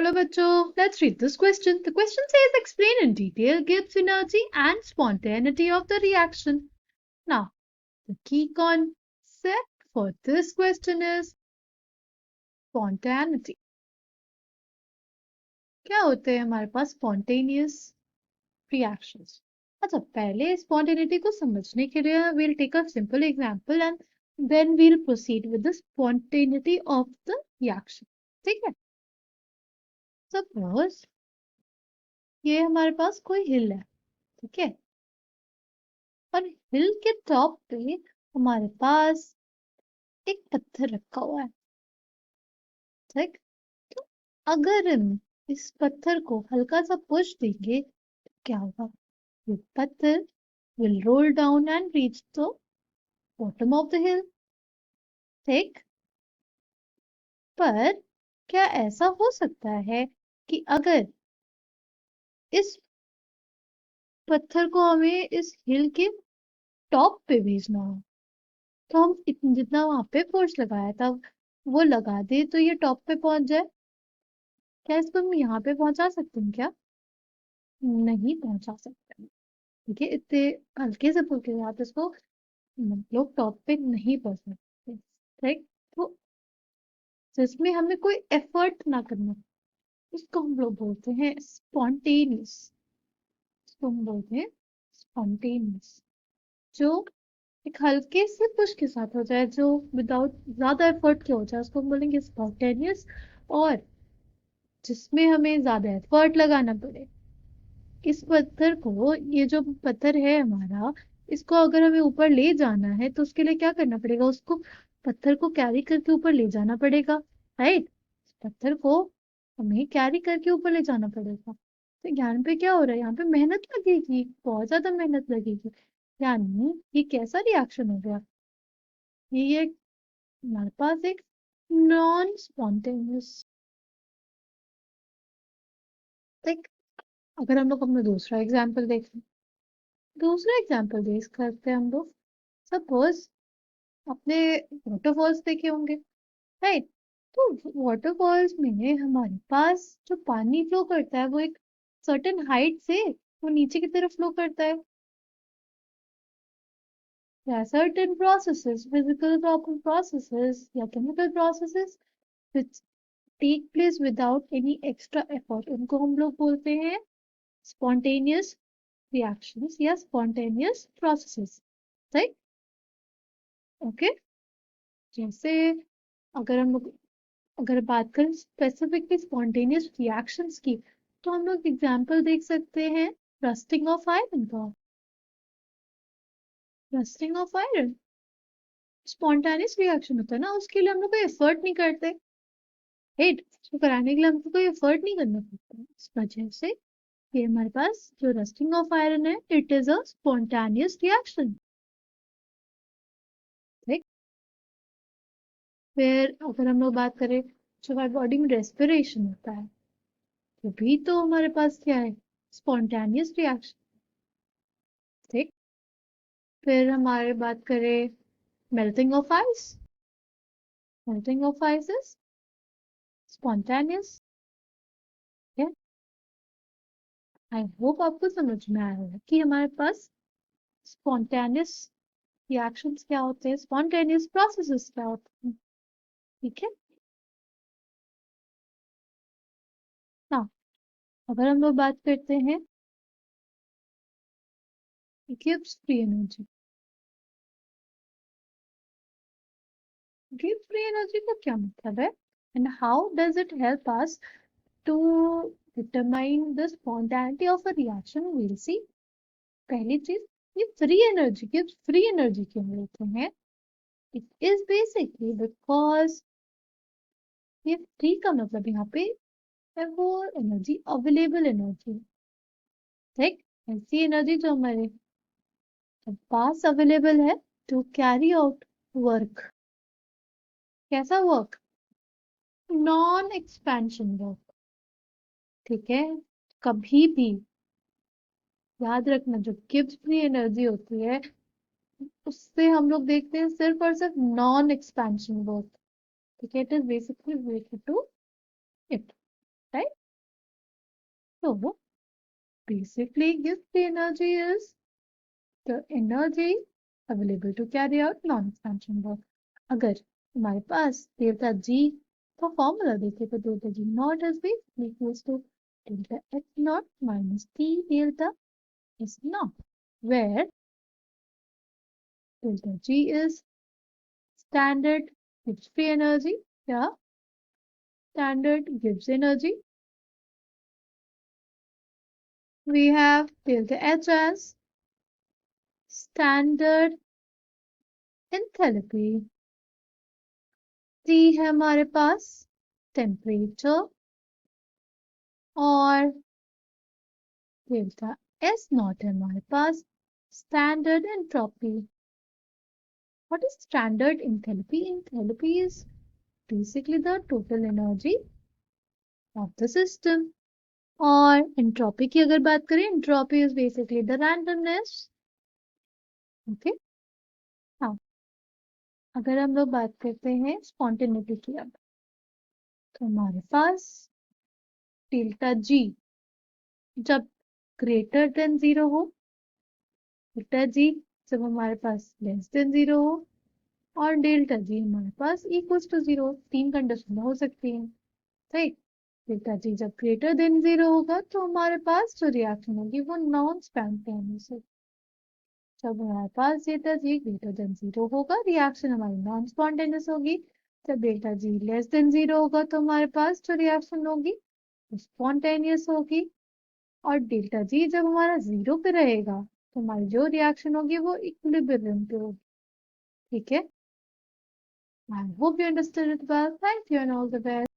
Hello, bachcho. Let's read this question. The question says, explain in detail Gibbs energy and spontaneity of the reaction. Now, the key concept for this question is spontaneity. क्या होते हैं हमारे पास spontaneous reactions? अच्छा, पहले spontaneity को समझने के लिए we'll take a simple example and then we'll proceed with the spontaneity of the reaction. ठीक है? Suppose ये हमारे पास कोई हिल है, ठीक है, और हिल के टॉप पे हमारे पास एक पत्थर रखा हुआ है, ठीक। तो अगर हम इस पत्थर को हल्का सा पुश देंगे तो क्या होगा? ये पत्थर will roll down and reach the bottom of the hill, ठीक। पर क्या ऐसा हो सकता है कि अगर इस पत्थर को हमें इस हिल के टॉप पे भेजना हो तो हम जितना वहां पे फोर्स लगाया था वो लगा दे तो ये टॉप पे पहुंच जाए? क्या इसको हम यहाँ पे पहुंचा सकते हैं क्या? नहीं पहुंचा सकते हैं, ठीक है। इतने हल्के से पुल के साथ इसको लोग टॉप पे नहीं पहुंच सकते, ठीक। तो जिसमें हमें कोई एफर्ट ना करना, इसको हम लोग बोलते हैं स्पॉन्टेनियस। इसको हम बोलते हैं स्पॉन्टेनियस, जो एक हल्के से पुश के साथ हो जाए, जो विदाउट ज्यादा एफर्ट के हो जाए, उसको हम बोलेंगे स्पॉन्टेनियस। और जिसमें हमें ज्यादा एफर्ट लगाना पड़े, इस पत्थर को, ये जो पत्थर है हमारा, इसको अगर हमें ऊपर ले जाना है तो उसके लिए क्या करना पड़ेगा? उसको, पत्थर को कैरी करके ऊपर ले जाना पड़ेगा, राइट। पत्थर को हमें कैरी करके ऊपर ले जाना पड़ेगा। तो यहाँ पे क्या हो रहा है? यहाँ पे मेहनत लगेगी, बहुत ज्यादा मेहनत लगेगी। यानी ये कैसा रिएक्शन हो गया? ये हमारे पास एक नॉन स्पॉन्टेनियस, लाइक। अगर हम लोग अपना दूसरा एग्जाम्पल देखें, दूसरा एग्जाम्पल बेस करते हैं हम लोग। सपोज आपने वाटरफॉल्स देखे होंगे, राइट। तो वाटरफॉल्स में हमारे पास जो पानी फ्लो करता है वो एक सर्टेन हाइट से वो नीचे की तरफ फ्लो करता है। There are certain processes, physical processes या chemical processes which take place without any extra effort. उनको हम लोग बोलते हैं spontaneous reactions या spontaneous processes, right? ओके। जैसे अगर हम लोग, अगर बात करें स्पेसिफिकली स्पॉन्टेनियस रिएक्शंस की, तो हम लोग एग्जांपल देख सकते हैं रस्टिंग ऑफ आयरन का। Rusting of iron spontaneous reaction होता है ना, उसके लिए हम लोग कोई एफर्ट नहीं करते, राइट। उसको कराने के लिए हमको कोई एफर्ट नहीं करना पड़ता। इस वजह से ये हमारे पास जो रस्टिंग ऑफ आयरन है, it is a spontaneous reaction, ठीक। फिर अगर हम लोग बात करें जो हमारी बॉडी में रेस्पिरेशन होता है, वो भी तो हमारे पास क्या है? स्पॉन्टेनियस रिएक्शन, ठीक। फिर हमारे बात करें melting of ice, melting of ice is spontaneous, है। आई होप आपको समझ में आया होगा कि हमारे पास स्पॉन्टेनियस रिएक्शंस क्या होते हैं, स्पॉन्टेनियस प्रोसेसेस क्या होते हैं, ठीक है ना। अगर हम लोग बात करते हैं Gibbs free energy, Gibbs free energy का क्या मतलब है and how does it help us to determine the spontaneity of a reaction, will see. पहली चीज, ये free energy, Gibbs free energy क्यों लेते हैं? इट इज बेसिकली बिकॉज ये फ्री का मतलब यहाँ पे है वो एनर्जी, अवेलेबल एनर्जी, ठीक। ऐसी एनर्जी जो हमारे पास अवेलेबल है टू कैरी आउट वर्क। कैसा वर्क? नॉन एक्सपेंशन वर्क, ठीक है। कभी भी याद रखना, जो गिब्स फ्री एनर्जी होती है उससे हम लोग देखते हैं सिर्फ और सिर्फ नॉन एक्सपेंशन वर्क, ठीक है। It is basically related to it, right. So basically, if the energy is the energy available to carry out non-expansion work. अगर हमारे पास डेल्टा जी का फॉर्मूला देखें तो delta G naught is basically equals to delta H naught minus T delta S naught where delta G is standard gives free energy, yeah, standard gives energy. We have delta H as standard enthalpy. T है हमारे पास temperature और delta S not है हमारे पास standard entropy. What is standard enthalpy? Enthalpy is basically the total energy of the system. और entropy की अगर बात करें, entropy is basically the randomness. Okay, हाँ, अगर हम लोग बात करते हैं स्पॉन्टेनिटी की अब, तो हमारे पास डेल्टा जी जब ग्रेटर देन 0 हो, डेल्टा जी जब हमारे पास लेस देन 0 हो, और डेल्टा जी हमारे पास इक्वल्स टू 0. 3 कंडीशन हो सकती हैं, राइट. डेल्टा जी जब ग्रेटर देन 0 होगा तो हमारे पास जो रिएक्शन होगी वो नॉन स्पॉन्टेनियस होगी. जब हमारे पास डेल्टा जी ग्रेटर देन 0 होगा, रिएक्शन हमारी नॉन स्पॉन्टेनियस होगी. जब डेल्टा जी लेस देन 0 होगा तो हमारे पास जो रिएक्शन होगी वो स्पॉन्टेनियस होगी. और डेल्टा जी जब हमारा 0 पे रहेगा तो हमारी जो रिएक्शन होगी वो इक्विलिब्रियम पे होगी. ठीक है. I hope you understood it well. Thank you and all the best.